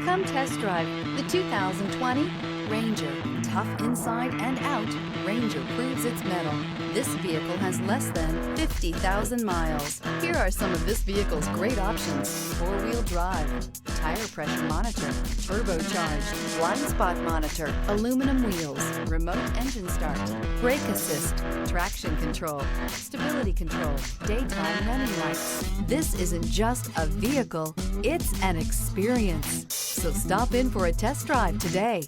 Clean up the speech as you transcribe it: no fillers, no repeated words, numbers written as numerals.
Come test drive the 2020 Ranger. Tough inside and out, Ranger proves its mettle. This vehicle has less than 50,000 miles. Here are some of this vehicle's great options: four-wheel drive, tire pressure monitor, turbocharged, blind spot monitor, aluminum wheels, remote engine start, brake assist, traction control, stability control, daytime running lights. This isn't just a vehicle, it's an experience. So stop in for a test drive today.